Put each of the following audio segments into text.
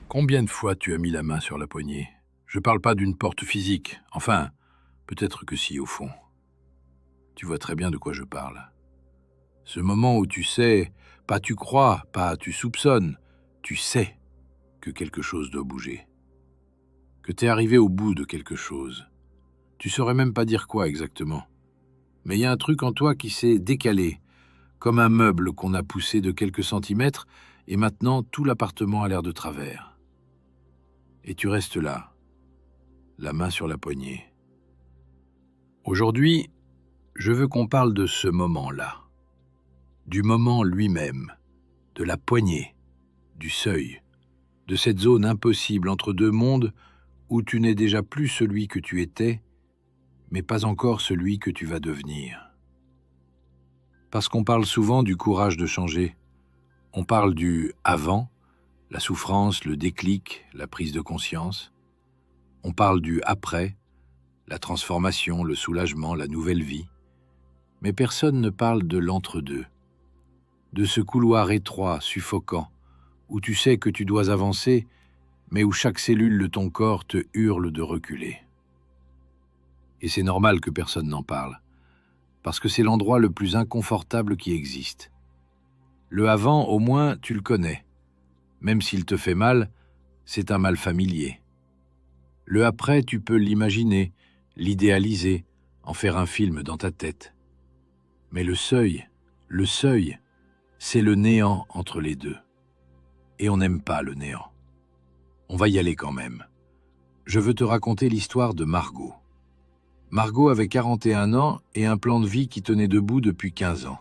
Combien de fois tu as mis la main sur la poignée? Je parle pas d'une porte physique. Enfin, peut-être que si, au fond. Tu vois très bien de quoi je parle. Ce moment où tu sais, pas tu crois, pas tu soupçonnes, tu sais que quelque chose doit bouger. Que t'es arrivé au bout de quelque chose. Tu saurais même pas dire quoi exactement. Mais il y a un truc en toi qui s'est décalé, comme un meuble qu'on a poussé de quelques centimètres, et maintenant tout l'appartement a l'air de travers. Et tu restes là, la main sur la poignée. Aujourd'hui, je veux qu'on parle de ce moment-là, du moment lui-même, de la poignée, du seuil, de cette zone impossible entre deux mondes où tu n'es déjà plus celui que tu étais, mais pas encore celui que tu vas devenir. Parce qu'on parle souvent du courage de changer. On parle du avant, la souffrance, le déclic, la prise de conscience. On parle du après, la transformation, le soulagement, la nouvelle vie. Mais personne ne parle de l'entre-deux, de ce couloir étroit, suffocant, où tu sais que tu dois avancer, mais où chaque cellule de ton corps te hurle de reculer. Et c'est normal que personne n'en parle, parce que c'est l'endroit le plus inconfortable qui existe. Le avant, au moins, tu le connais. Même s'il te fait mal, c'est un mal familier. Le après, tu peux l'imaginer, l'idéaliser, en faire un film dans ta tête. Mais le seuil, c'est le néant entre les deux. Et on n'aime pas le néant. On va y aller quand même. Je veux te raconter l'histoire de Margot. Margot avait 41 ans et un plan de vie qui tenait debout depuis 15 ans.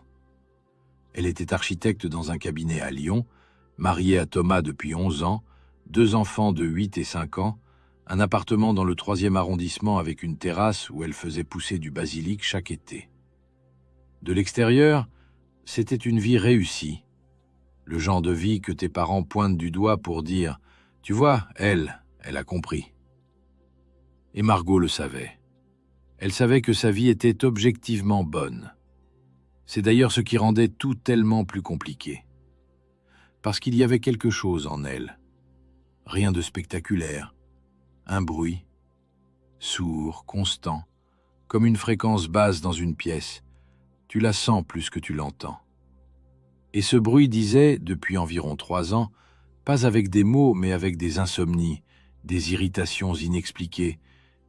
Elle était architecte dans un cabinet à Lyon, mariée à Thomas depuis 11 ans, 2 enfants de 8 et 5 ans, un appartement dans le 3e arrondissement avec une terrasse où elle faisait pousser du basilic chaque été. De l'extérieur, c'était une vie réussie. Le genre de vie que tes parents pointent du doigt pour dire « Tu vois, elle a compris ». Et Margot le savait. Elle savait que sa vie était objectivement bonne. C'est d'ailleurs ce qui rendait tout tellement plus compliqué. Parce qu'il y avait quelque chose en elle. Rien de spectaculaire. Un bruit, sourd, constant, comme une fréquence basse dans une pièce. Tu la sens plus que tu l'entends. Et ce bruit disait, depuis environ 3 ans, pas avec des mots, mais avec des insomnies, des irritations inexpliquées,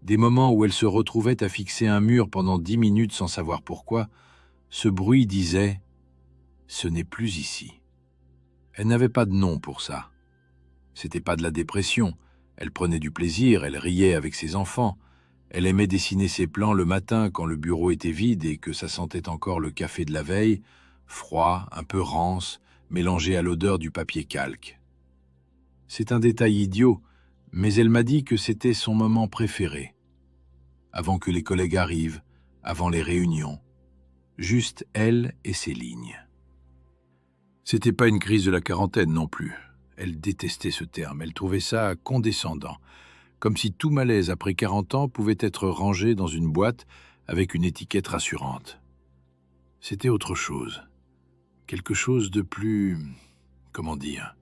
des moments où elle se retrouvait à fixer un mur pendant 10 minutes sans savoir pourquoi, ce bruit disait « Ce n'est plus ici ». Elle n'avait pas de nom pour ça. C'était pas de la dépression. Elle prenait du plaisir, elle riait avec ses enfants. Elle aimait dessiner ses plans le matin quand le bureau était vide et que ça sentait encore le café de la veille, froid, un peu rance, mélangé à l'odeur du papier calque. C'est un détail idiot, mais elle m'a dit que c'était son moment préféré. Avant que les collègues arrivent, avant les réunions. Juste elle et ses lignes. C'était pas une crise de la quarantaine non plus. Elle détestait ce terme, elle trouvait ça condescendant, comme si tout malaise après 40 ans pouvait être rangé dans une boîte avec une étiquette rassurante. C'était autre chose. Quelque chose de plus... comment dire,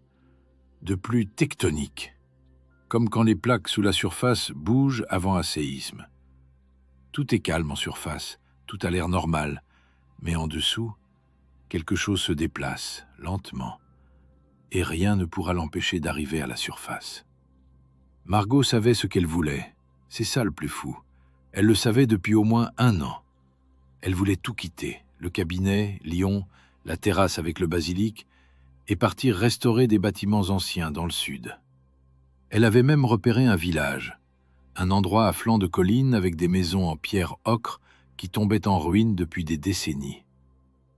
de plus tectonique. Comme quand les plaques sous la surface bougent avant un séisme. Tout est calme en surface, tout a l'air normal, mais en dessous, quelque chose se déplace, lentement, et rien ne pourra l'empêcher d'arriver à la surface. Margot savait ce qu'elle voulait, c'est ça le plus fou. Elle le savait depuis au moins 1 an. Elle voulait tout quitter, le cabinet, Lyon, la terrasse avec le basilic, et partir restaurer des bâtiments anciens dans le sud. Elle avait même repéré un village, un endroit à flanc de colline avec des maisons en pierre ocre qui tombaient en ruine depuis des décennies.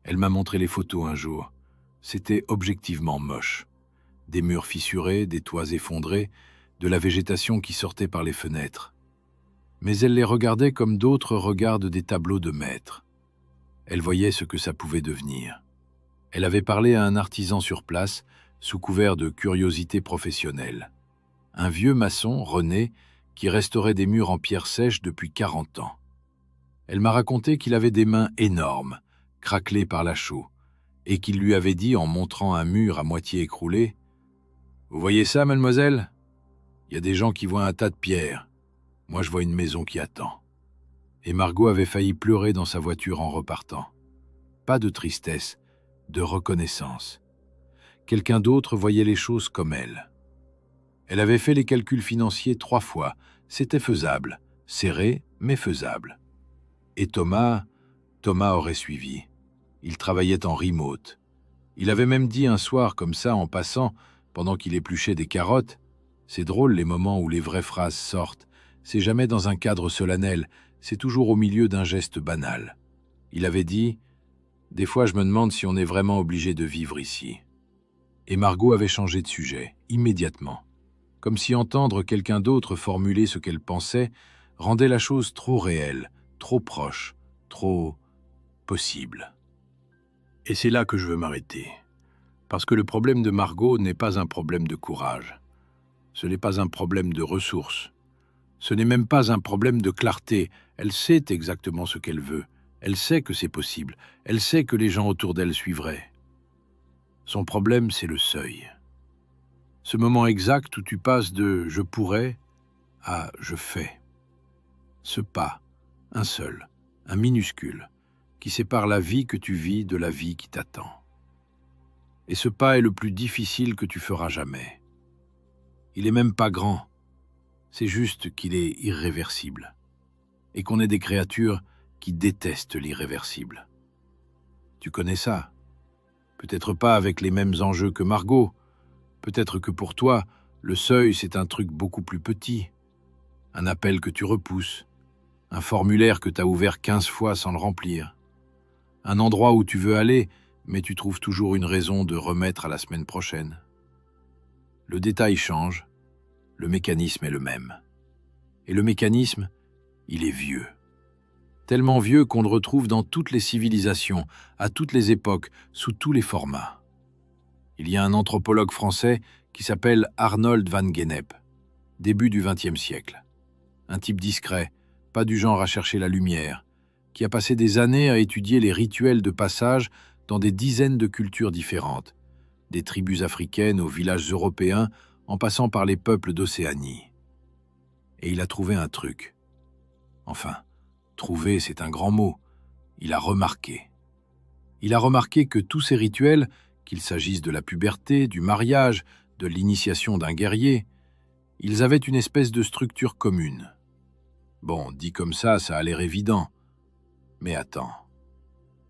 Elle m'a montré les photos un jour. C'était objectivement moche. Des murs fissurés, des toits effondrés, de la végétation qui sortait par les fenêtres. Mais elle les regardait comme d'autres regardent des tableaux de maître. Elle voyait ce que ça pouvait devenir. Elle avait parlé à un artisan sur place, sous couvert de curiosité professionnelle. Un vieux maçon, René, qui restaurait des murs en pierre sèche depuis 40 ans. Elle m'a raconté qu'il avait des mains énormes, craquelées par la chaux, et qu'il lui avait dit en montrant un mur à moitié écroulé Vous voyez ça, mademoiselle? Il y a des gens qui voient un tas de pierres. Moi, je vois une maison qui attend. » Et Margot avait failli pleurer dans sa voiture en repartant. Pas de tristesse, de reconnaissance. Quelqu'un d'autre voyait les choses comme elle. Elle avait fait les calculs financiers 3 fois. C'était faisable, serré, mais faisable. Et Thomas aurait suivi. Il travaillait en remote. Il avait même dit un soir comme ça en passant, pendant qu'il épluchait des carottes, « C'est drôle les moments où les vraies phrases sortent. C'est jamais dans un cadre solennel, c'est toujours au milieu d'un geste banal. » Il avait dit, « Des fois je me demande si on est vraiment obligé de vivre ici. » Et Margot avait changé de sujet, immédiatement. Comme si entendre quelqu'un d'autre formuler ce qu'elle pensait rendait la chose trop réelle, trop proche, trop possible. Et c'est là que je veux m'arrêter. Parce que le problème de Margot n'est pas un problème de courage. Ce n'est pas un problème de ressources. Ce n'est même pas un problème de clarté. Elle sait exactement ce qu'elle veut. Elle sait que c'est possible. Elle sait que les gens autour d'elle suivraient. Son problème, c'est le seuil. Ce moment exact où tu passes de « je pourrais » à « je fais ». Ce pas, un seul, un minuscule, qui sépare la vie que tu vis de la vie qui t'attend. Et ce pas est le plus difficile que tu feras jamais. Il est même pas grand, c'est juste qu'il est irréversible, et qu'on est des créatures qui détestent l'irréversible. Tu connais ça? Peut-être pas avec les mêmes enjeux que Margot, peut-être que pour toi, le seuil c'est un truc beaucoup plus petit, un appel que tu repousses, un formulaire que tu as ouvert 15 fois sans le remplir, un endroit où tu veux aller, mais tu trouves toujours une raison de remettre à la semaine prochaine. Le détail change, le mécanisme est le même. Et le mécanisme, il est vieux. Tellement vieux qu'on le retrouve dans toutes les civilisations, à toutes les époques, sous tous les formats. Il y a un anthropologue français qui s'appelle Arnold van Gennep, début du XXe siècle. Un type discret, pas du genre à chercher la lumière, qui a passé des années à étudier les rituels de passage dans des dizaines de cultures différentes, des tribus africaines aux villages européens, en passant par les peuples d'Océanie. Et il a trouvé un truc. Enfin, trouver, c'est un grand mot. Il a remarqué. Il a remarqué que tous ces rituels, qu'il s'agisse de la puberté, du mariage, de l'initiation d'un guerrier, ils avaient une espèce de structure commune. Bon, dit comme ça a l'air évident. Mais attends.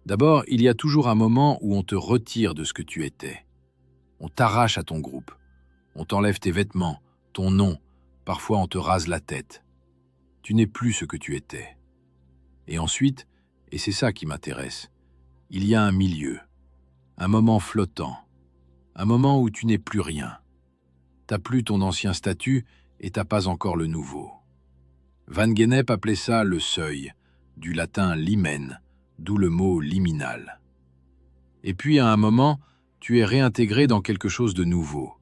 D'abord, il y a toujours un moment où on te retire de ce que tu étais. On t'arrache à ton groupe. On t'enlève tes vêtements, ton nom. Parfois, on te rase la tête. Tu n'es plus ce que tu étais. Et ensuite, et c'est ça qui m'intéresse, il y a un milieu, un moment flottant, un moment où tu n'es plus rien. T'as plus ton ancien statut et t'as pas encore le nouveau. Van Gennep appelait ça le seuil, du latin limen, d'où le mot liminal. Et puis, à un moment, tu es réintégré dans quelque chose de nouveau.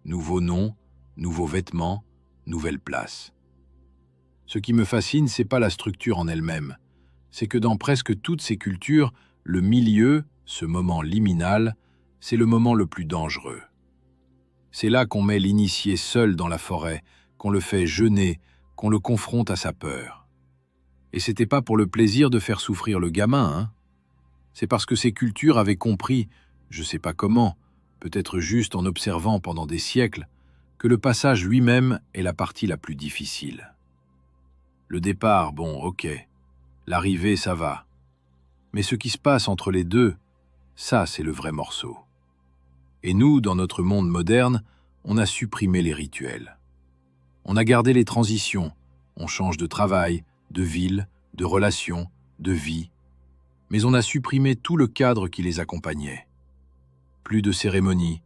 Nouveau nom, nouveaux vêtements, nouvelle place. Ce qui me fascine, c'est pas la structure en elle-même, c'est que dans presque toutes ces cultures, le milieu, ce moment liminal, c'est le moment le plus dangereux. C'est là qu'on met l'initié seul dans la forêt, qu'on le fait jeûner, qu'on le confronte à sa peur. Et c'était pas pour le plaisir de faire souffrir le gamin, hein. C'est parce que ces cultures avaient compris, je sais pas comment, peut-être juste en observant pendant des siècles, que le passage lui-même est la partie la plus difficile. Le départ, bon, ok. L'arrivée, ça va. Mais ce qui se passe entre les deux, ça, c'est le vrai morceau. Et nous, dans notre monde moderne, on a supprimé les rituels. On a gardé les transitions, on change de travail, de ville, de relations, de vie, mais on a supprimé tout le cadre qui les accompagnait. Plus de cérémonies,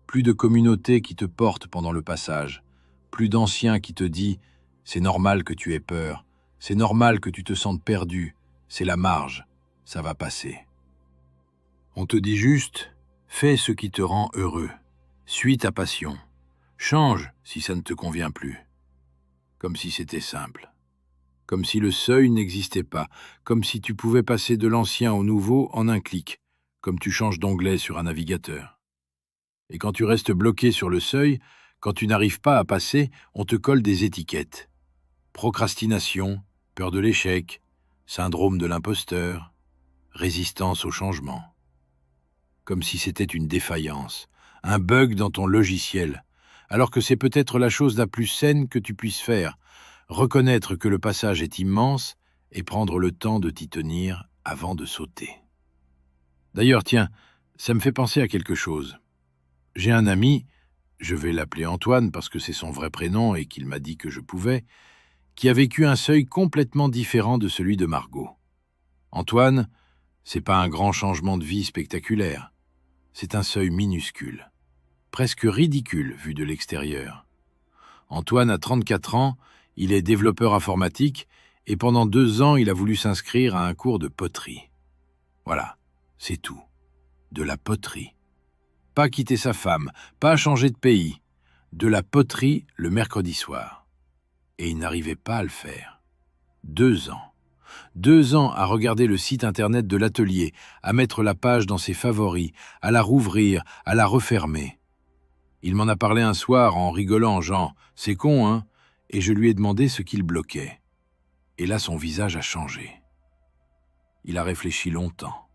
plus de communauté qui te porte pendant le passage, plus d'anciens qui te dit « c'est normal que tu aies peur, c'est normal que tu te sentes perdu, c'est la marge, ça va passer ». On te dit juste « fais ce qui te rend heureux, suis ta passion, change si ça ne te convient plus ». Comme si c'était simple. Comme si le seuil n'existait pas, comme si tu pouvais passer de l'ancien au nouveau en un clic, comme tu changes d'onglet sur un navigateur. Et quand tu restes bloqué sur le seuil, quand tu n'arrives pas à passer, on te colle des étiquettes. Procrastination, peur de l'échec, syndrome de l'imposteur, résistance au changement. Comme si c'était une défaillance, un bug dans ton logiciel, alors que c'est peut-être la chose la plus saine que tu puisses faire, reconnaître que le passage est immense et prendre le temps de t'y tenir avant de sauter. D'ailleurs, tiens, ça me fait penser à quelque chose. J'ai un ami, je vais l'appeler Antoine parce que c'est son vrai prénom et qu'il m'a dit que je pouvais, qui a vécu un seuil complètement différent de celui de Margot. Antoine, c'est pas un grand changement de vie spectaculaire. C'est un seuil minuscule, presque ridicule vu de l'extérieur. Antoine a 34 ans, il est développeur informatique et pendant 2 ans, il a voulu s'inscrire à un cours de poterie. Voilà, c'est tout. De la poterie. Pas quitter sa femme, pas changer de pays. De la poterie le mercredi soir. Et il n'arrivait pas à le faire. 2 ans. 2 ans à regarder le site internet de l'atelier, à mettre la page dans ses favoris, à la rouvrir, à la refermer. Il m'en a parlé un soir en rigolant, genre « c'est con, hein ?» et je lui ai demandé ce qu'il bloquait. Et là, son visage a changé. Il a réfléchi longtemps.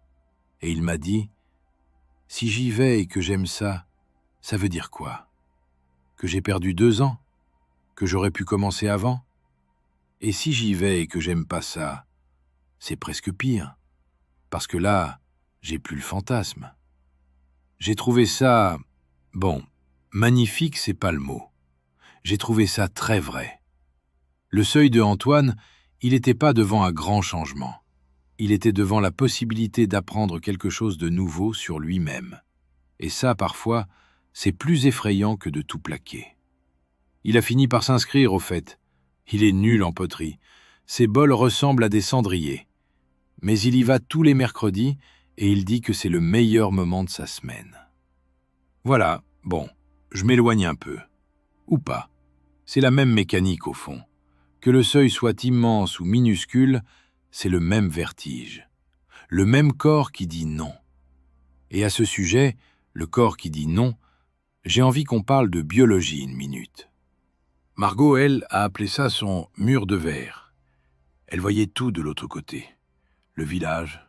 Et il m'a dit « Si j'y vais et que j'aime ça, ça veut dire quoi? Que j'ai perdu 2 ans? Que j'aurais pu commencer avant? Et si j'y vais et que j'aime pas ça, c'est presque pire. Parce que là, j'ai plus le fantasme. » J'ai trouvé ça... Bon, magnifique, c'est pas le mot. J'ai trouvé ça très vrai. Le seuil de Antoine, il n'était pas devant un grand changement. Il était devant la possibilité d'apprendre quelque chose de nouveau sur lui-même. Et ça, parfois, c'est plus effrayant que de tout plaquer. Il a fini par s'inscrire, au fait. Il est nul en poterie. Ses bols ressemblent à des cendriers. Mais il y va tous les mercredis et il dit que c'est le meilleur moment de sa semaine. Voilà, bon, je m'éloigne un peu. Ou pas. C'est la même mécanique au fond. Que le seuil soit immense ou minuscule, c'est le même vertige. Le même corps qui dit non. Et à ce sujet, le corps qui dit non, j'ai envie qu'on parle de biologie une minute. Margot, elle, a appelé ça son mur de verre. Elle voyait tout de l'autre côté. Le village,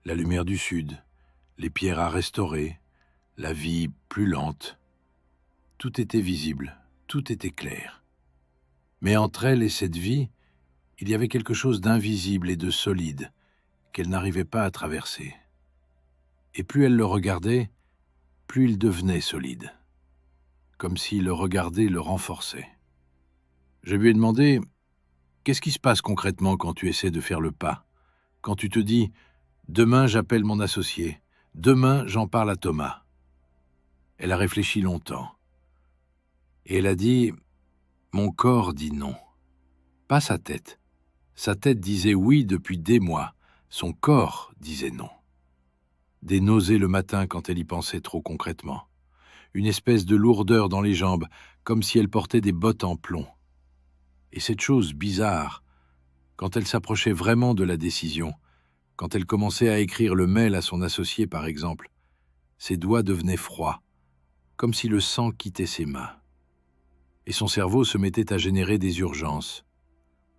la lumière du sud, les pierres à restaurer, la vie plus lente. Tout était visible, tout était clair. Mais entre elle et cette vie, il y avait quelque chose d'invisible et de solide qu'elle n'arrivait pas à traverser. Et plus elle le regardait, plus il devenait solide, comme si le regarder le renforçait. Je lui ai demandé « Qu'est-ce qui se passe concrètement quand tu essaies de faire le pas? Quand tu te dis « Demain, j'appelle mon associé. Demain, j'en parle à Thomas. » Elle a réfléchi longtemps. Et elle a dit « Mon corps dit non. » Pas sa tête. Sa tête disait oui depuis des mois. Son corps disait non. Des nausées le matin quand elle y pensait trop concrètement. Une espèce de lourdeur dans les jambes, comme si elle portait des bottes en plomb. Et cette chose bizarre, quand elle s'approchait vraiment de la décision, quand elle commençait à écrire le mail à son associé par exemple, ses doigts devenaient froids, comme si le sang quittait ses mains. Et son cerveau se mettait à générer des urgences.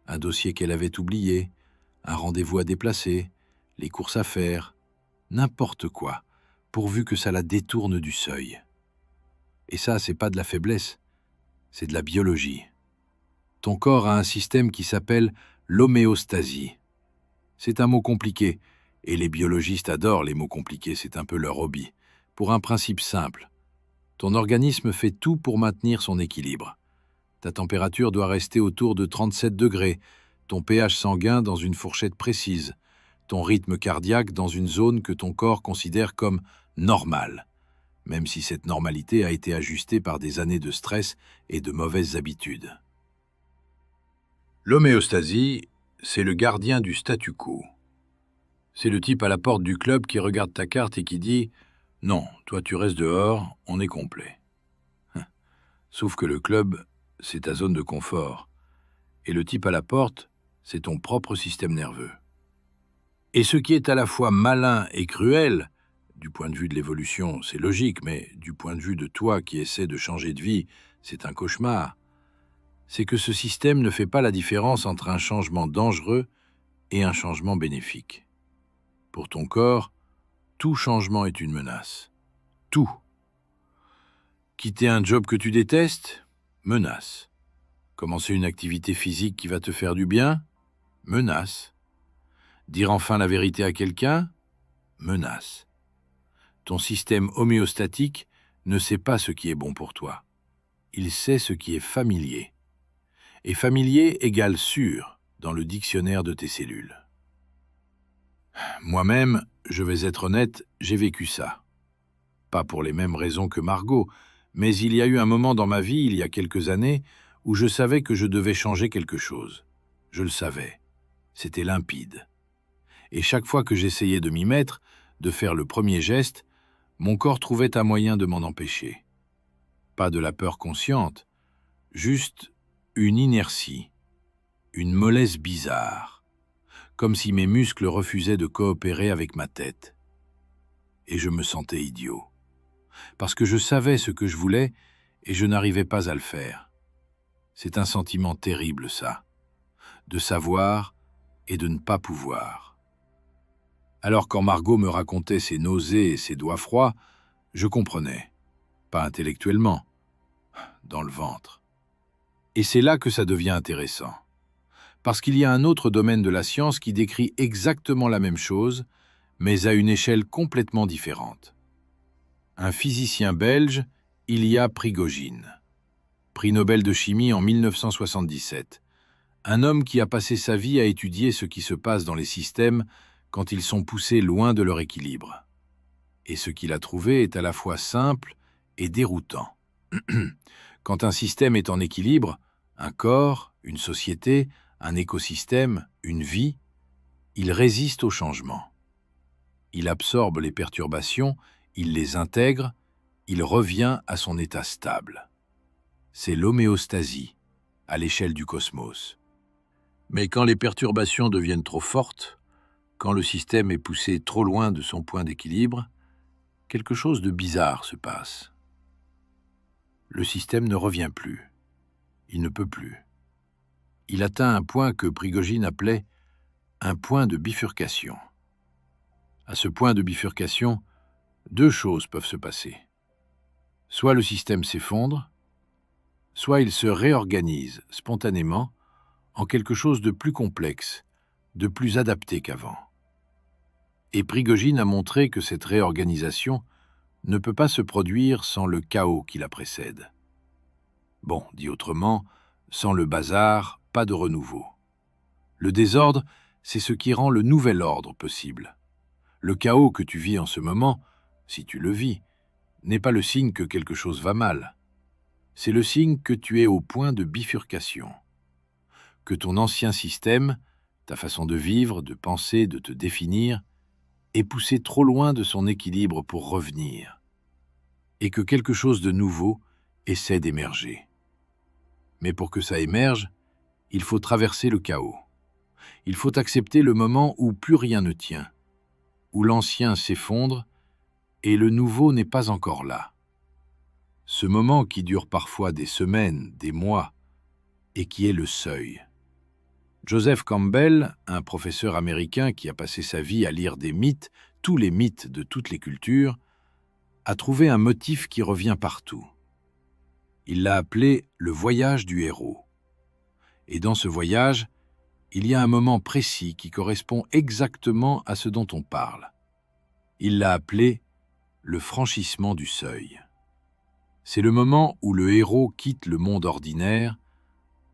Un dossier qu'elle avait oublié, un rendez-vous à déplacer, les courses à faire, n'importe quoi, pourvu que ça la détourne du seuil. Et ça, c'est pas de la faiblesse, c'est de la biologie. Ton corps a un système qui s'appelle l'homéostasie. C'est un mot compliqué, et les biologistes adorent les mots compliqués, c'est un peu leur hobby. Pour un principe simple, ton organisme fait tout pour maintenir son équilibre. Ta température doit rester autour de 37 degrés, ton pH sanguin dans une fourchette précise, ton rythme cardiaque dans une zone que ton corps considère comme normale, même si cette normalité a été ajustée par des années de stress et de mauvaises habitudes. L'homéostasie, c'est le gardien du statu quo. C'est le type à la porte du club qui regarde ta carte et qui dit « Non, toi tu restes dehors, on est complet. » Sauf que le club, c'est ta zone de confort. Et le type à la porte, c'est ton propre système nerveux. Et ce qui est à la fois malin et cruel, Du point de vue de l'évolution, c'est logique, mais du point de vue de toi qui essaie de changer de vie, c'est un cauchemar. C'est que ce système ne fait pas la différence entre un changement dangereux et un changement bénéfique. Pour ton corps, tout changement est une menace. Tout. Quitter un job que tu détestes? Menace. Commencer une activité physique qui va te faire du bien? Menace. Dire enfin la vérité à quelqu'un? Menace. Ton système homéostatique ne sait pas ce qui est bon pour toi. Il sait ce qui est familier. Et familier égale sûr dans le dictionnaire de tes cellules. Moi-même, je vais être honnête, j'ai vécu ça. Pas pour les mêmes raisons que Margot, mais il y a eu un moment dans ma vie, il y a quelques années, où je savais que je devais changer quelque chose. Je le savais. C'était limpide. Et chaque fois que j'essayais de m'y mettre, de faire le premier geste, mon corps trouvait un moyen de m'en empêcher. Pas de la peur consciente, juste une inertie, une mollesse bizarre, comme si mes muscles refusaient de coopérer avec ma tête. Et je me sentais idiot, parce que je savais ce que je voulais et je n'arrivais pas à le faire. C'est un sentiment terrible, ça, de savoir et de ne pas pouvoir. Alors quand Margot me racontait ses nausées et ses doigts froids, je comprenais, pas intellectuellement, dans le ventre. Et c'est là que ça devient intéressant. Parce qu'il y a un autre domaine de la science qui décrit exactement la même chose, mais à une échelle complètement différente. Un physicien belge, Ilya Prigogine. Prix Nobel de chimie en 1977. Un homme qui a passé sa vie à étudier ce qui se passe dans les systèmes quand ils sont poussés loin de leur équilibre. Et ce qu'il a trouvé est à la fois simple et déroutant. Quand un système est en équilibre, un corps, une société, un écosystème, une vie, il résiste au changement. Il absorbe les perturbations, il les intègre, il revient à son état stable. C'est l'homéostasie, à l'échelle du cosmos. Mais quand les perturbations deviennent trop fortes, quand le système est poussé trop loin de son point d'équilibre, quelque chose de bizarre se passe. Le système ne revient plus. Il ne peut plus. Il atteint un point que Prigogine appelait un point de bifurcation. À ce point de bifurcation, deux choses peuvent se passer. Soit le système s'effondre, soit il se réorganise spontanément en quelque chose de plus complexe, de plus adapté qu'avant. Et Prigogine a montré que cette réorganisation ne peut pas se produire sans le chaos qui la précède. Bon, dit autrement, sans le bazar, pas de renouveau. Le désordre, c'est ce qui rend le nouvel ordre possible. Le chaos que tu vis en ce moment, si tu le vis, n'est pas le signe que quelque chose va mal. C'est le signe que tu es au point de bifurcation. Que ton ancien système, ta façon de vivre, de penser, de te définir, est poussé trop loin de son équilibre pour revenir. Et que quelque chose de nouveau essaie d'émerger. Mais pour que ça émerge, il faut traverser le chaos. Il faut accepter le moment où plus rien ne tient, où l'ancien s'effondre et le nouveau n'est pas encore là. Ce moment qui dure parfois des semaines, des mois, et qui est le seuil. Joseph Campbell, un professeur américain qui a passé sa vie à lire des mythes, tous les mythes de toutes les cultures, a trouvé un motif qui revient partout. Il l'a appelé le voyage du héros. Et dans ce voyage, il y a un moment précis qui correspond exactement à ce dont on parle. Il l'a appelé le franchissement du seuil. C'est le moment où le héros quitte le monde ordinaire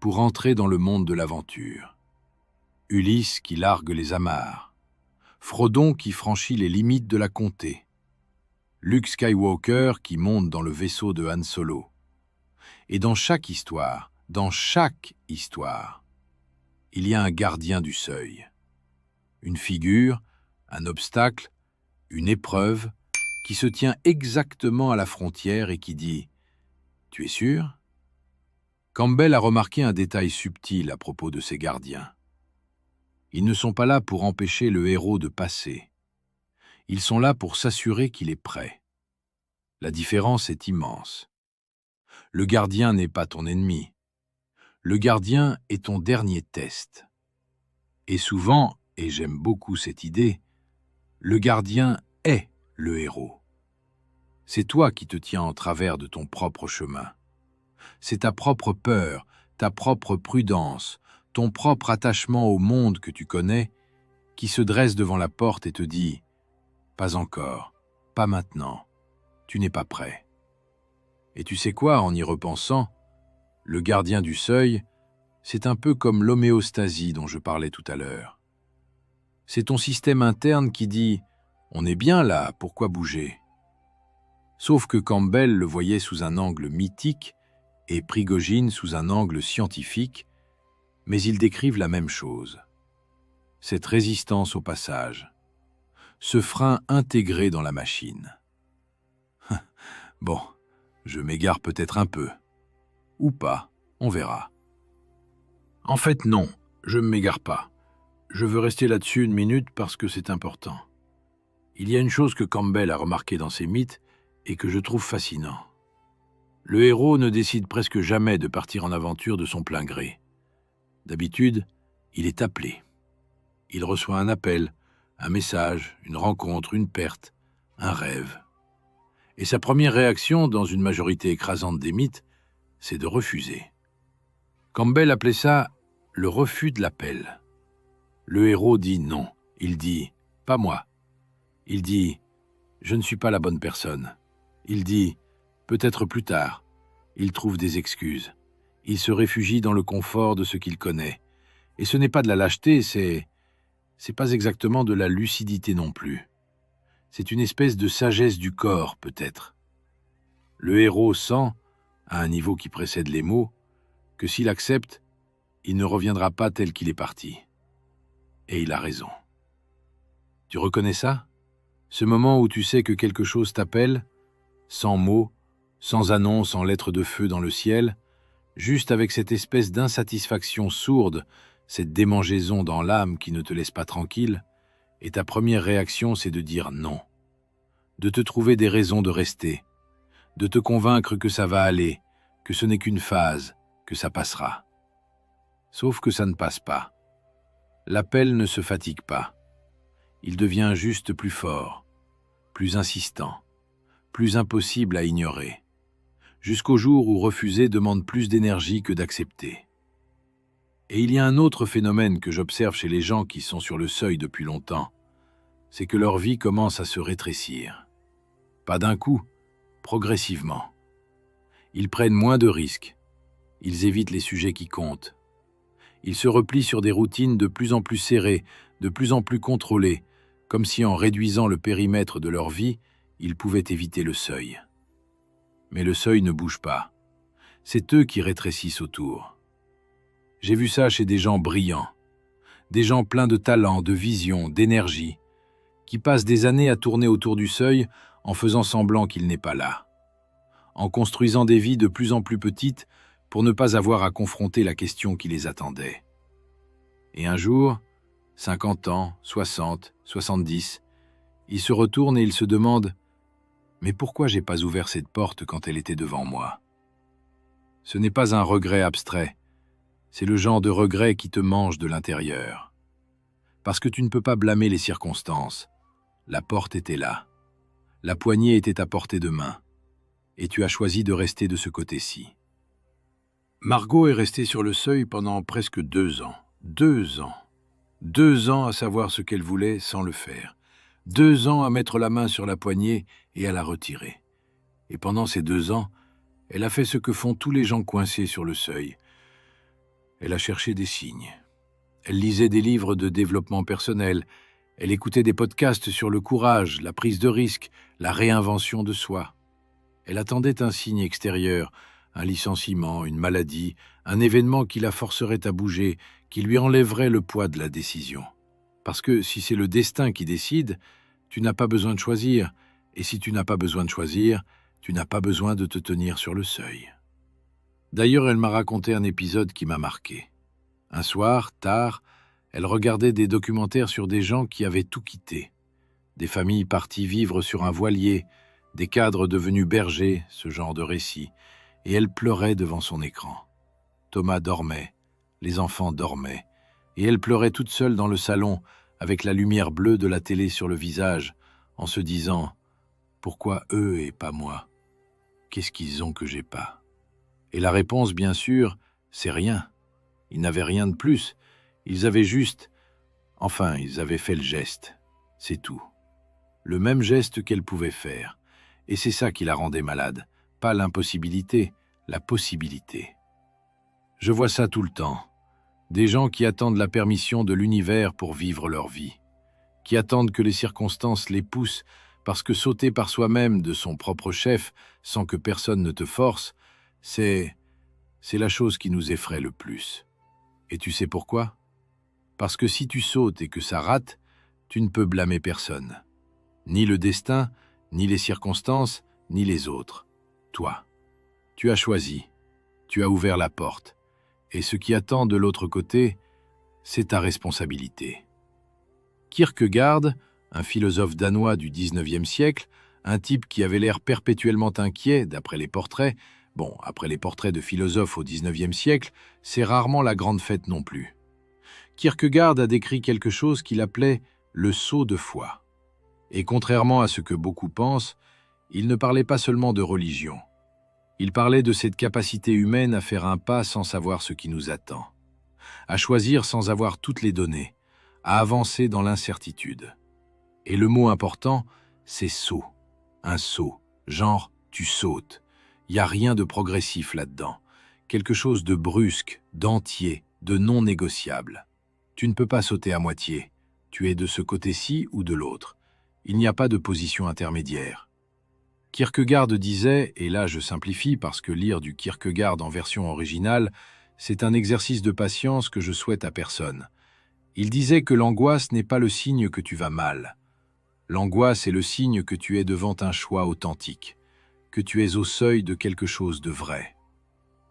pour entrer dans le monde de l'aventure. Ulysse qui largue les amarres, Frodon qui franchit les limites de la comté, Luke Skywalker qui monte dans le vaisseau de Han Solo. Et dans chaque histoire, il y a un gardien du seuil. Une figure, un obstacle, une épreuve qui se tient exactement à la frontière et qui dit « Tu es sûr ?» Campbell a remarqué un détail subtil à propos de ces gardiens. Ils ne sont pas là pour empêcher le héros de passer. Ils sont là pour s'assurer qu'il est prêt. La différence est immense. Le gardien n'est pas ton ennemi. Le gardien est ton dernier test. Et souvent, et j'aime beaucoup cette idée, le gardien est le héros. C'est toi qui te tiens en travers de ton propre chemin. C'est ta propre peur, ta propre prudence, ton propre attachement au monde que tu connais, qui se dresse devant la porte et te dit « Pas encore, pas maintenant, tu n'es pas prêt ». Et tu sais quoi, en y repensant, le gardien du seuil, c'est un peu comme l'homéostasie dont je parlais tout à l'heure. C'est ton système interne qui dit « On est bien là, pourquoi bouger ?» Sauf que Campbell le voyait sous un angle mythique et Prigogine sous un angle scientifique, mais ils décrivent la même chose. Cette résistance au passage, ce frein intégré dans la machine. Bon, je m'égare peut-être un peu. Ou pas, on verra. En fait, non, je ne m'égare pas. Je veux rester là-dessus une minute parce que c'est important. Il y a une chose que Campbell a remarquée dans ses mythes et que je trouve fascinant. Le héros ne décide presque jamais de partir en aventure de son plein gré. D'habitude, il est appelé. Il reçoit un appel, un message, une rencontre, une perte, un rêve. Et sa première réaction, dans une majorité écrasante des mythes, c'est de refuser. Campbell appelait ça « le refus de l'appel ». Le héros dit non. Il dit « pas moi ». Il dit « je ne suis pas la bonne personne ». Il dit « peut-être plus tard ». Il trouve des excuses. Il se réfugie dans le confort de ce qu'il connaît. Et ce n'est pas de la lâcheté, c'est pas exactement de la lucidité non plus. C'est une espèce de sagesse du corps, peut-être. Le héros sent, à un niveau qui précède les mots, que s'il accepte, il ne reviendra pas tel qu'il est parti. Et il a raison. Tu reconnais ça? Ce moment où tu sais que quelque chose t'appelle, sans mots, sans annonce en lettres de feu dans le ciel, juste avec cette espèce d'insatisfaction sourde, cette démangeaison dans l'âme qui ne te laisse pas tranquille, et ta première réaction c'est de dire non, de te trouver des raisons de rester, de te convaincre que ça va aller, que ce n'est qu'une phase, que ça passera. Sauf que ça ne passe pas. L'appel ne se fatigue pas. Il devient juste plus fort, plus insistant, plus impossible à ignorer, jusqu'au jour où refuser demande plus d'énergie que d'accepter. Et il y a un autre phénomène que j'observe chez les gens qui sont sur le seuil depuis longtemps, c'est que leur vie commence à se rétrécir. Pas d'un coup, progressivement. Ils prennent moins de risques, ils évitent les sujets qui comptent. Ils se replient sur des routines de plus en plus serrées, de plus en plus contrôlées, comme si en réduisant le périmètre de leur vie, ils pouvaient éviter le seuil. Mais le seuil ne bouge pas. C'est eux qui rétrécissent autour. J'ai vu ça chez des gens brillants, des gens pleins de talent, de vision, d'énergie, qui passent des années à tourner autour du seuil en faisant semblant qu'il n'est pas là, en construisant des vies de plus en plus petites pour ne pas avoir à confronter la question qui les attendait. Et un jour, 50 ans, 60, 70, ils se retournent et ils se demandent « Mais pourquoi j'ai pas ouvert cette porte quand elle était devant moi ?» Ce n'est pas un regret abstrait, c'est le genre de regret qui te mange de l'intérieur. Parce que tu ne peux pas blâmer les circonstances. La porte était là. La poignée était à portée de main. Et tu as choisi de rester de ce côté-ci. Margot est restée sur le seuil pendant presque 2 ans. 2 ans. 2 ans à savoir ce qu'elle voulait sans le faire. 2 ans à mettre la main sur la poignée et à la retirer. Et pendant ces 2 ans, elle a fait ce que font tous les gens coincés sur le seuil. Elle a cherché des signes. Elle lisait des livres de développement personnel. Elle écoutait des podcasts sur le courage, la prise de risque, la réinvention de soi. Elle attendait un signe extérieur, un licenciement, une maladie, un événement qui la forcerait à bouger, qui lui enlèverait le poids de la décision. Parce que si c'est le destin qui décide, tu n'as pas besoin de choisir. Et si tu n'as pas besoin de choisir, tu n'as pas besoin de te tenir sur le seuil. D'ailleurs, elle m'a raconté un épisode qui m'a marqué. Un soir, tard, elle regardait des documentaires sur des gens qui avaient tout quitté. des familles parties vivre sur un voilier, des cadres devenus bergers, ce genre de récit, et elle pleurait devant son écran. Thomas dormait, les enfants dormaient, et elle pleurait toute seule dans le salon, avec la lumière bleue de la télé sur le visage, en se disant « Pourquoi eux et pas moi? Qu'est-ce qu'ils ont que j'ai pas ?» Et la réponse, bien sûr, c'est rien. Ils n'avaient rien de plus. Ils avaient juste... Enfin, ils avaient fait le geste. C'est tout. Le même geste qu'elle pouvait faire. Et c'est ça qui la rendait malade. Pas l'impossibilité, la possibilité. Je vois ça tout le temps. Des gens qui attendent la permission de l'univers pour vivre leur vie. Qui attendent que les circonstances les poussent parce que sauter par soi-même de son propre chef sans que personne ne te force, c'est la chose qui nous effraie le plus. Et tu sais pourquoi? Parce que si tu sautes et que ça rate, tu ne peux blâmer personne. Ni le destin, ni les circonstances, ni les autres. Toi. Tu as choisi. Tu as ouvert la porte. Et ce qui attend de l'autre côté, c'est ta responsabilité. Kierkegaard, un philosophe danois du XIXe siècle, un type qui avait l'air perpétuellement inquiet, d'après les portraits, bon, après les portraits de philosophes au XIXe siècle, c'est rarement la grande fête non plus. Kierkegaard a décrit quelque chose qu'il appelait le saut de foi. Et contrairement à ce que beaucoup pensent, il ne parlait pas seulement de religion. Il parlait de cette capacité humaine à faire un pas sans savoir ce qui nous attend, à choisir sans avoir toutes les données, à avancer dans l'incertitude. Et le mot important, c'est saut. Un saut, genre tu sautes. Il n'y a rien de progressif là-dedans. Quelque chose de brusque, d'entier, de non négociable. Tu ne peux pas sauter à moitié. Tu es de ce côté-ci ou de l'autre. Il n'y a pas de position intermédiaire. Kierkegaard disait, et là je simplifie parce que lire du Kierkegaard en version originale, c'est un exercice de patience que je souhaite à personne. Il disait que l'angoisse n'est pas le signe que tu vas mal. L'angoisse est le signe que tu es devant un choix authentique, que tu es au seuil de quelque chose de vrai.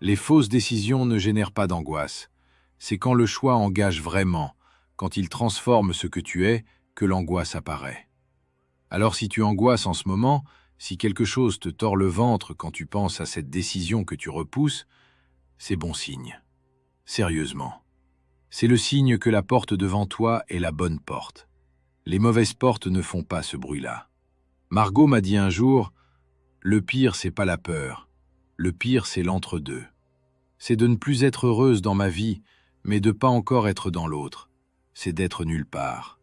Les fausses décisions ne génèrent pas d'angoisse. C'est quand le choix engage vraiment, quand il transforme ce que tu es, que l'angoisse apparaît. Alors si tu angoisses en ce moment, si quelque chose te tord le ventre quand tu penses à cette décision que tu repousses, c'est bon signe. Sérieusement. C'est le signe que la porte devant toi est la bonne porte. Les mauvaises portes ne font pas ce bruit-là. Margot m'a dit un jour, « Le pire, c'est pas la peur. Le pire, c'est l'entre-deux. C'est de ne plus être heureuse dans ma vie, mais de pas encore être dans l'autre. C'est d'être nulle part.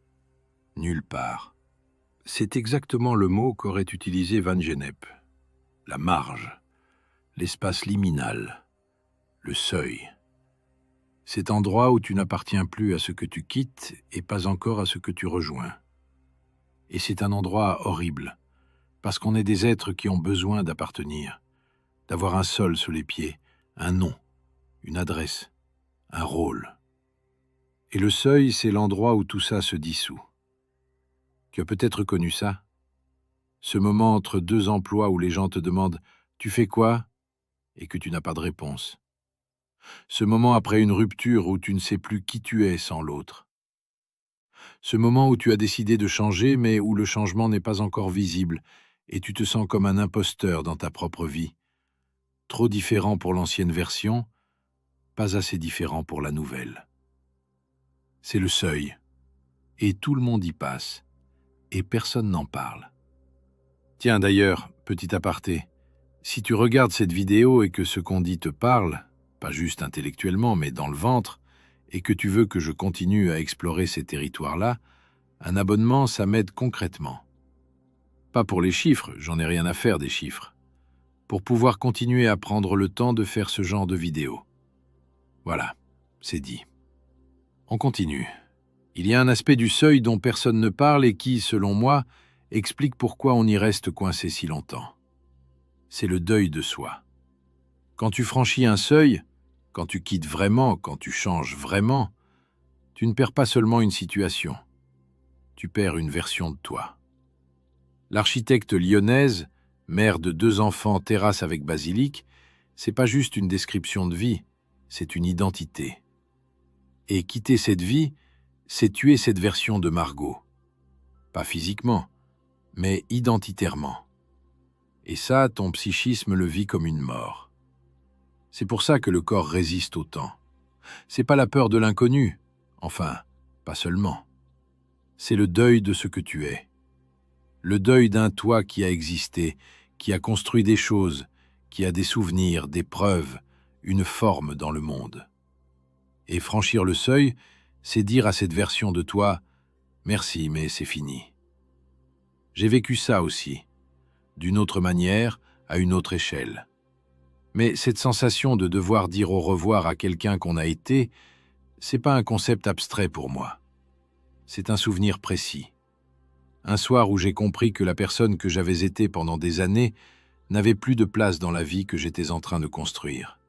Nulle part. » C'est exactement le mot qu'aurait utilisé Van Gennep. La marge, l'espace liminal, le seuil. Cet endroit où tu n'appartiens plus à ce que tu quittes et pas encore à ce que tu rejoins. Et c'est un endroit horrible, parce qu'on est des êtres qui ont besoin d'appartenir, d'avoir un sol sous les pieds, un nom, une adresse, un rôle. Et le seuil, c'est l'endroit où tout ça se dissout. Tu as peut-être connu ça? Ce moment entre deux emplois où les gens te demandent « Tu fais quoi ?» et que tu n'as pas de réponse. Ce moment après une rupture où tu ne sais plus qui tu es sans l'autre. Ce moment où tu as décidé de changer mais où le changement n'est pas encore visible et tu te sens comme un imposteur dans ta propre vie. Trop différent pour l'ancienne version, pas assez différent pour la nouvelle. C'est le seuil. Et tout le monde y passe. Et personne n'en parle. Tiens d'ailleurs, petit aparté, si tu regardes cette vidéo et que ce qu'on dit te parle, pas juste intellectuellement mais dans le ventre, et que tu veux que je continue à explorer ces territoires-là, un abonnement, ça m'aide concrètement. Pas pour les chiffres, j'en ai rien à faire des chiffres. Pour pouvoir continuer à prendre le temps de faire ce genre de vidéos. Voilà, c'est dit. On continue. Il y a un aspect du seuil dont personne ne parle et qui, selon moi, explique pourquoi on y reste coincé si longtemps. C'est le deuil de soi. Quand tu franchis un seuil, quand tu quittes vraiment, quand tu changes vraiment, tu ne perds pas seulement une situation, tu perds une version de toi. L'architecte lyonnaise, mère de 2 enfants terrasse avec basilic, c'est pas juste une description de vie, c'est une identité. Et quitter cette vie, c'est tuer cette version de Margot. pas physiquement, mais identitairement. Et ça, ton psychisme le vit comme une mort. C'est pour ça que le corps résiste autant. C'est pas la peur de l'inconnu, enfin, pas seulement. C'est le deuil de ce que tu es. Le deuil d'un toi qui a existé, qui a construit des choses, qui a des souvenirs, des preuves, une forme dans le monde. Et franchir le seuil, c'est dire à cette version de toi « Merci, mais c'est fini ». J'ai vécu ça aussi, d'une autre manière, à une autre échelle. Mais cette sensation de devoir dire au revoir à quelqu'un qu'on a été, c'est pas un concept abstrait pour moi. C'est un souvenir précis. Un soir où j'ai compris que la personne que j'avais été pendant des années n'avait plus de place dans la vie que j'étais en train de construire.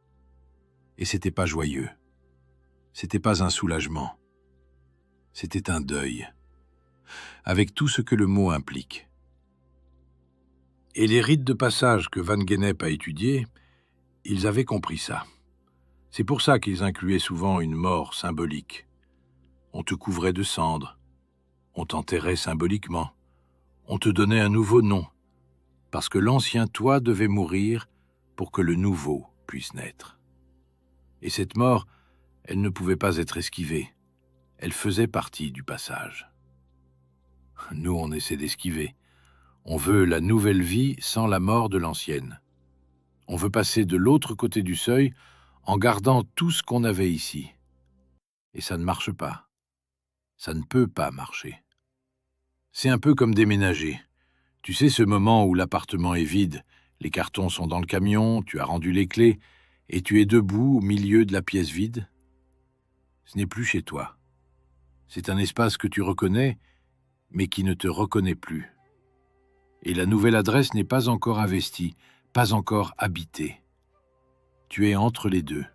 Et c'était pas joyeux. C'était pas un soulagement. C'était un deuil. Avec tout ce que le mot implique. Et les rites de passage que Van Gennep a étudiés, ils avaient compris ça. C'est pour ça qu'ils incluaient souvent une mort symbolique. On te couvrait de cendres, on t'enterrait symboliquement, on te donnait un nouveau nom, parce que l'ancien toi devait mourir pour que le nouveau puisse naître. Et cette mort, elle ne pouvait pas être esquivée, elle faisait partie du passage. Nous, on essaie d'esquiver. On veut la nouvelle vie sans la mort de l'ancienne. On veut passer de l'autre côté du seuil en gardant tout ce qu'on avait ici. Et ça ne marche pas. Ça ne peut pas marcher. C'est un peu comme déménager. Tu sais, ce moment où l'appartement est vide, les cartons sont dans le camion, tu as rendu les clés, et tu es debout au milieu de la pièce vide. Ce n'est plus chez toi. C'est un espace que tu reconnais, mais qui ne te reconnaît plus. Et la nouvelle adresse n'est pas encore investie, pas encore habitée. Tu es entre les deux.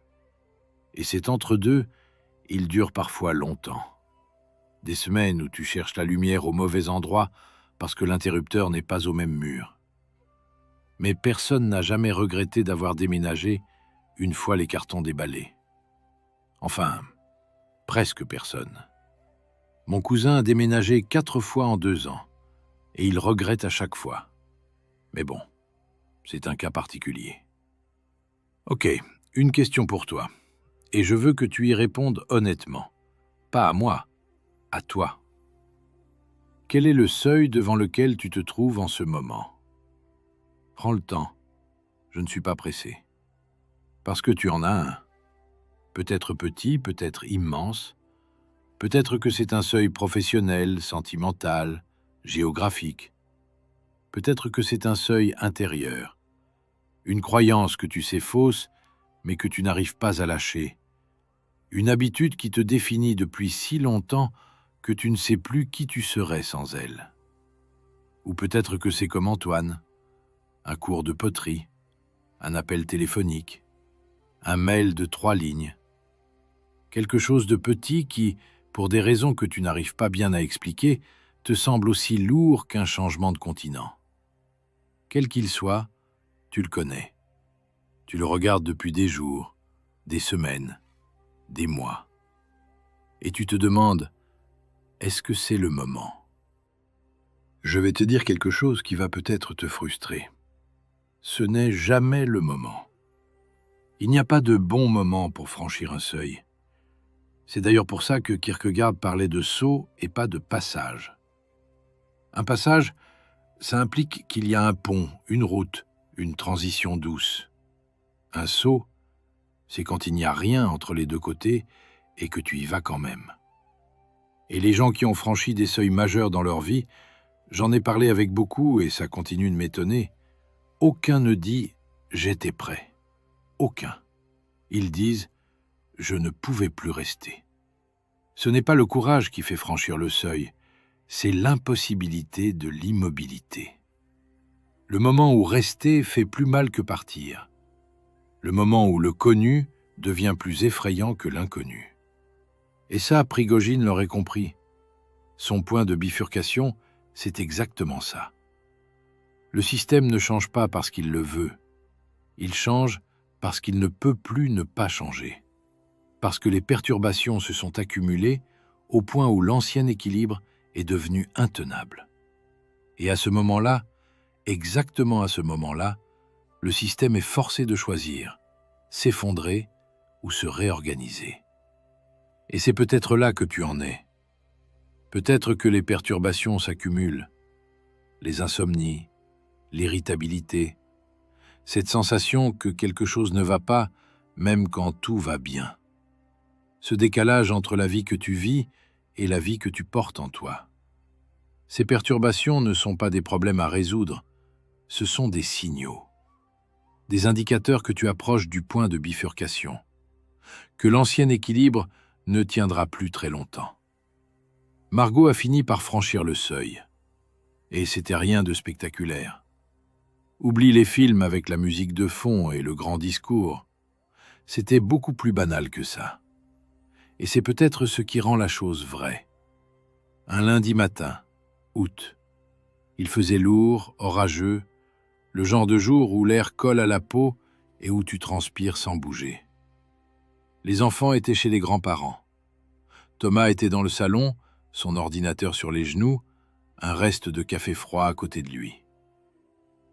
Et cet entre-deux, il dure parfois longtemps. Des semaines où tu cherches la lumière au mauvais endroit parce que l'interrupteur n'est pas au même mur. Mais personne n'a jamais regretté d'avoir déménagé une fois les cartons déballés. Enfin, presque personne. Mon cousin a déménagé 4 fois en 2 ans, et il regrette à chaque fois. Mais bon, c'est un cas particulier. Ok, une question pour toi, et je veux que tu y répondes honnêtement. Pas à moi, à toi. Quel est le seuil devant lequel tu te trouves en ce moment? Prends le temps, je ne suis pas pressé. Parce que tu en as un. Peut-être petit, peut-être immense. Peut-être que c'est un seuil professionnel, sentimental, géographique. Peut-être que c'est un seuil intérieur. Une croyance que tu sais fausse, mais que tu n'arrives pas à lâcher. Une habitude qui te définit depuis si longtemps que tu ne sais plus qui tu serais sans elle. Ou peut-être que c'est comme Antoine, un cours de poterie, un appel téléphonique, un mail de 3 lignes. Quelque chose de petit qui, pour des raisons que tu n'arrives pas bien à expliquer, te semble aussi lourd qu'un changement de continent. Quel qu'il soit, tu le connais. Tu le regardes depuis des jours, des semaines, des mois. Et tu te demandes, est-ce que c'est le moment? Je vais te dire quelque chose qui va peut-être te frustrer. Ce n'est jamais le moment. Il n'y a pas de bon moment pour franchir un seuil. C'est d'ailleurs pour ça que Kierkegaard parlait de saut et pas de passage. Un passage, ça implique qu'il y a un pont, une route, une transition douce. Un saut, c'est quand il n'y a rien entre les deux côtés et que tu y vas quand même. Et les gens qui ont franchi des seuils majeurs dans leur vie, j'en ai parlé avec beaucoup et ça continue de m'étonner, aucun ne dit « j'étais prêt ». Aucun. Ils disent « je ne pouvais plus rester ». Ce n'est pas le courage qui fait franchir le seuil, c'est l'impossibilité de l'immobilité. Le moment où rester fait plus mal que partir. Le moment où le connu devient plus effrayant que l'inconnu. Et ça, Prigogine l'aurait compris. Son point de bifurcation, c'est exactement ça. Le système ne change pas parce qu'il le veut. Il change parce qu'il ne peut plus ne pas changer. Parce que les perturbations se sont accumulées au point où l'ancien équilibre est devenu intenable. Et à ce moment-là, exactement à ce moment-là, le système est forcé de choisir, s'effondrer ou se réorganiser. Et c'est peut-être là que tu en es. Peut-être que les perturbations s'accumulent, les insomnies, l'irritabilité, cette sensation que quelque chose ne va pas, même quand tout va bien. Ce décalage entre la vie que tu vis et la vie que tu portes en toi. Ces perturbations ne sont pas des problèmes à résoudre, ce sont des signaux, des indicateurs que tu approches du point de bifurcation, que l'ancien équilibre ne tiendra plus très longtemps. Margot a fini par franchir le seuil, et c'était rien de spectaculaire. Oublie les films avec la musique de fond et le grand discours. C'était beaucoup plus banal que ça. Et c'est peut-être ce qui rend la chose vraie. Un lundi matin, août. Il faisait lourd, orageux, le genre de jour où l'air colle à la peau et où tu transpires sans bouger. Les enfants étaient chez les grands-parents. Thomas était dans le salon, son ordinateur sur les genoux, un reste de café froid à côté de lui.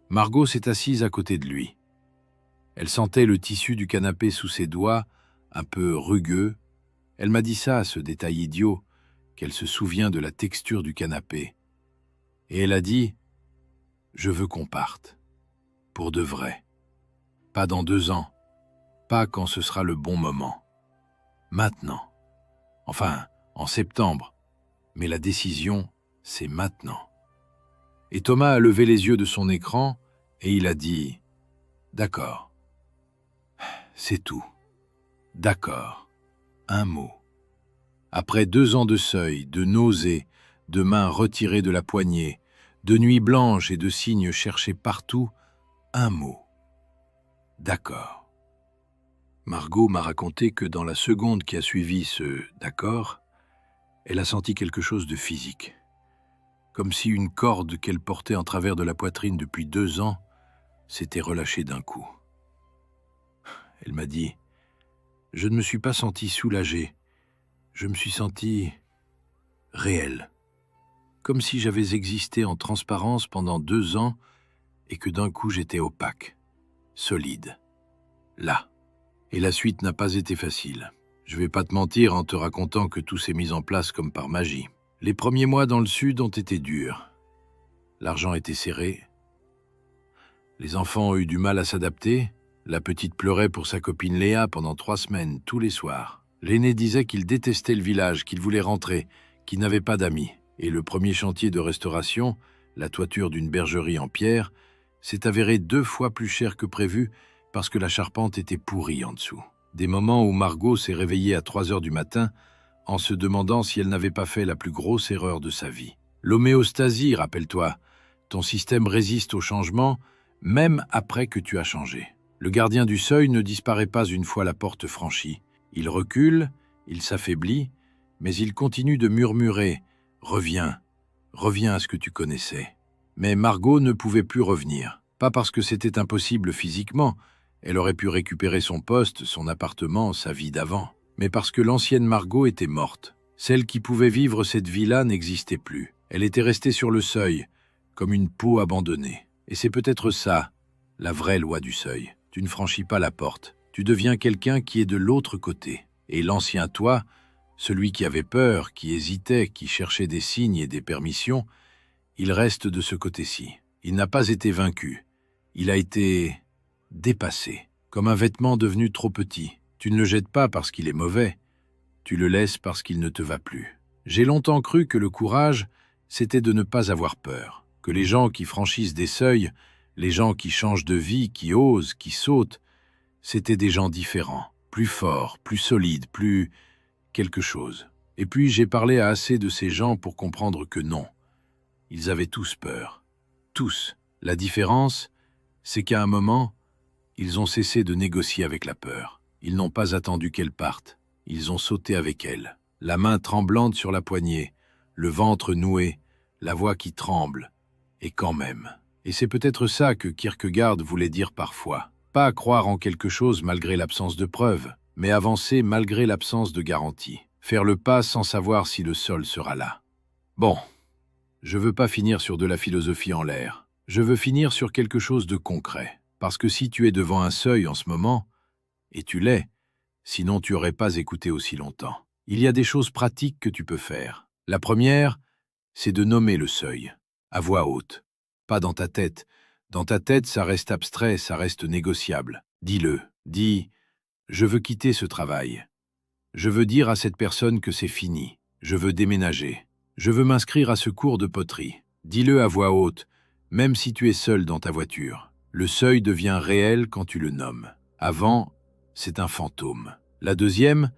Margot s'est assise à côté de lui. Elle sentait le tissu du canapé sous ses doigts, un peu rugueux. Elle m'a dit ça, ce détail idiot, qu'elle se souvient de la texture du canapé. Et elle a dit « Je veux qu'on parte. Pour de vrai. Pas dans 2 ans. Pas quand ce sera le bon moment. Maintenant. Enfin, en septembre. Mais la décision, c'est maintenant. » Et Thomas a levé les yeux de son écran et il a dit « D'accord. C'est tout. D'accord. Un mot. » Après 2 ans de seuil, de nausées, de mains retirées de la poignée, de nuits blanches et de signes cherchés partout, un mot. D'accord. Margot m'a raconté que dans la seconde qui a suivi ce « d'accord », elle a senti quelque chose de physique. Comme si une corde qu'elle portait en travers de la poitrine depuis 2 ans s'était relâchée d'un coup. Elle m'a dit « Je ne me suis pas senti soulagé. Je me suis senti réel. Comme si j'avais existé en transparence pendant 2 ans et que d'un coup j'étais opaque, solide, là. Et la suite n'a pas été facile. Je vais pas te mentir en te racontant que tout s'est mis en place comme par magie. Les premiers mois dans le Sud ont été durs. L'argent était serré. Les enfants ont eu du mal à s'adapter. La petite pleurait pour sa copine Léa pendant 3 semaines, tous les soirs. L'aîné disait qu'il détestait le village, qu'il voulait rentrer, qu'il n'avait pas d'amis. Et le premier chantier de restauration, la toiture d'une bergerie en pierre, s'est avéré 2 fois plus cher que prévu parce que la charpente était pourrie en dessous. Des moments où Margot s'est réveillée à 3 heures du matin en se demandant si elle n'avait pas fait la plus grosse erreur de sa vie. L'homéostasie, rappelle-toi, ton système résiste au changement même après que tu as changé. Le gardien du seuil ne disparaît pas une fois la porte franchie. Il recule, il s'affaiblit, mais il continue de murmurer « Reviens, reviens à ce que tu connaissais ». Mais Margot ne pouvait plus revenir. Pas parce que c'était impossible physiquement, elle aurait pu récupérer son poste, son appartement, sa vie d'avant, mais parce que l'ancienne Margot était morte. Celle qui pouvait vivre cette vie-là n'existait plus. Elle était restée sur le seuil, comme une peau abandonnée. Et c'est peut-être ça, la vraie loi du seuil. Tu ne franchis pas la porte. Tu deviens quelqu'un qui est de l'autre côté. Et l'ancien toi, celui qui avait peur, qui hésitait, qui cherchait des signes et des permissions, il reste de ce côté-ci. Il n'a pas été vaincu. Il a été dépassé, comme un vêtement devenu trop petit. Tu ne le jettes pas parce qu'il est mauvais. Tu le laisses parce qu'il ne te va plus. J'ai longtemps cru que le courage, c'était de ne pas avoir peur. Que les gens qui franchissent des seuils, les gens qui changent de vie, qui osent, qui sautent, c'étaient des gens différents, plus forts, plus solides, plus quelque chose. Et puis j'ai parlé à assez de ces gens pour comprendre que non. Ils avaient tous peur. Tous. La différence, c'est qu'à un moment, ils ont cessé de négocier avec la peur. Ils n'ont pas attendu qu'elle parte. Ils ont sauté avec elle. La main tremblante sur la poignée, le ventre noué, la voix qui tremble. Et quand même. Et c'est peut-être ça que Kierkegaard voulait dire parfois. Pas croire en quelque chose malgré l'absence de preuves, mais avancer malgré l'absence de garantie. Faire le pas sans savoir si le sol sera là. Bon, Je veux pas finir sur de la philosophie en l'air. Je veux finir sur quelque chose de concret. Parce que si tu es devant un seuil en ce moment, et tu l'es, sinon tu n'aurais pas écouté aussi longtemps. Il y a des choses pratiques que tu peux faire. La première, c'est de nommer le seuil, à voix haute. Pas dans ta tête. Dans ta tête, ça reste abstrait, ça reste négociable. Dis-le. Dis « Je veux quitter ce travail. Je veux dire à cette personne que c'est fini. Je veux déménager. Je veux m'inscrire à ce cours de poterie. » Dis-le à voix haute, même si tu es seul dans ta voiture. Le seuil devient réel quand tu le nommes. Avant, c'est un fantôme. La deuxième,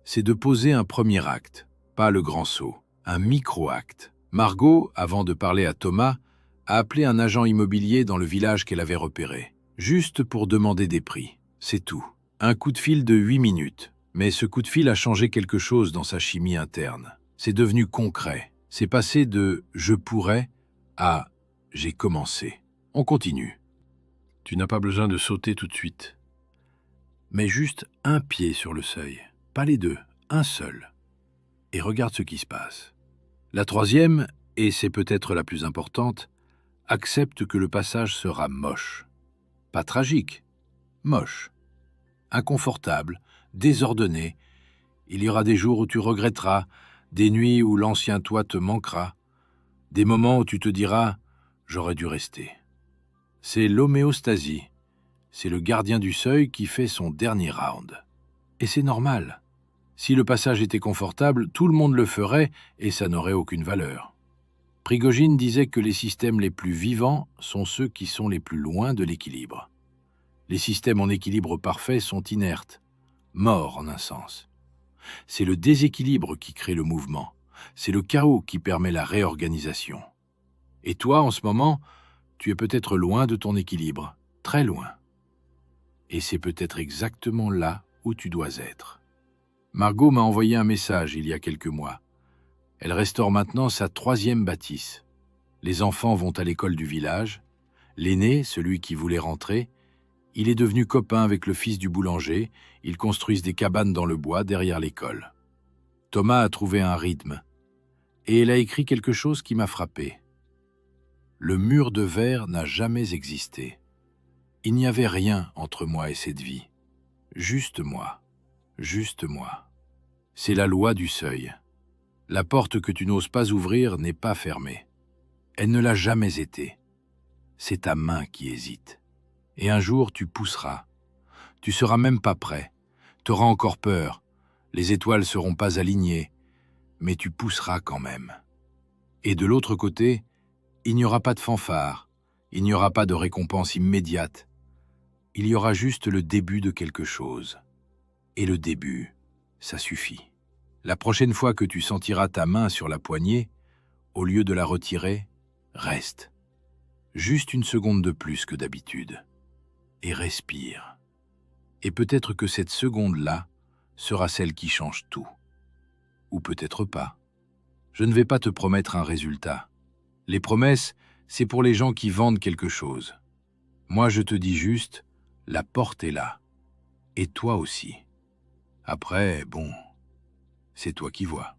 c'est de poser un premier acte, pas le grand saut, un micro-acte. Margot, avant de parler à Thomas, a appelé un agent immobilier dans le village qu'elle avait repéré, juste pour demander des prix. C'est tout. Un coup de fil de 8 minutes. Mais ce coup de fil a changé quelque chose dans sa chimie interne. C'est devenu concret. C'est passé de « je pourrais » à « j'ai commencé ». On continue. Tu n'as pas besoin de sauter tout de suite. Mets juste un pied sur le seuil, pas les deux, un seul. Et regarde ce qui se passe. La troisième, et c'est peut-être la plus importante, accepte que le passage sera moche. Pas tragique, moche. Inconfortable, désordonné. Il y aura des jours où tu regretteras, des nuits où l'ancien toi te manquera, des moments où tu te diras « j'aurais dû rester ». C'est l'homéostasie, c'est le gardien du seuil qui fait son dernier round. Et c'est normal. Si le passage était confortable, tout le monde le ferait et ça n'aurait aucune valeur. Prigogine disait que les systèmes les plus vivants sont ceux qui sont les plus loin de l'équilibre. Les systèmes en équilibre parfait sont inertes, morts en un sens. C'est le déséquilibre qui crée le mouvement. C'est le chaos qui permet la réorganisation. Et toi, en ce moment, tu es peut-être loin de ton équilibre, très loin. Et c'est peut-être exactement là où tu dois être. Margot m'a envoyé un message il y a quelques mois. Elle restaure maintenant sa 3e bâtisse. Les enfants vont à l'école du village. L'aîné, celui qui voulait rentrer, il est devenu copain avec le fils du boulanger. Ils construisent des cabanes dans le bois derrière l'école. Thomas a trouvé un rythme. Et elle a écrit quelque chose qui m'a frappé. Le mur de verre n'a jamais existé. Il n'y avait rien entre moi et cette vie. Juste moi. Juste moi. C'est la loi du seuil. La porte que tu n'oses pas ouvrir n'est pas fermée. Elle ne l'a jamais été. C'est ta main qui hésite. Et un jour, tu pousseras. Tu seras même pas prêt. Tu auras encore peur. Les étoiles seront pas alignées. Mais tu pousseras quand même. Et de l'autre côté, il n'y aura pas de fanfare. Il n'y aura pas de récompense immédiate. Il y aura juste le début de quelque chose. Et le début, ça suffit. La prochaine fois que tu sentiras ta main sur la poignée, au lieu de la retirer, reste. Juste une seconde de plus que d'habitude. Et respire. Et peut-être que cette seconde-là sera celle qui change tout. Ou peut-être pas. Je ne vais pas te promettre un résultat. Les promesses, c'est pour les gens qui vendent quelque chose. Moi, je te dis juste, la porte est là. Et toi aussi. Après, bon, c'est toi qui vois.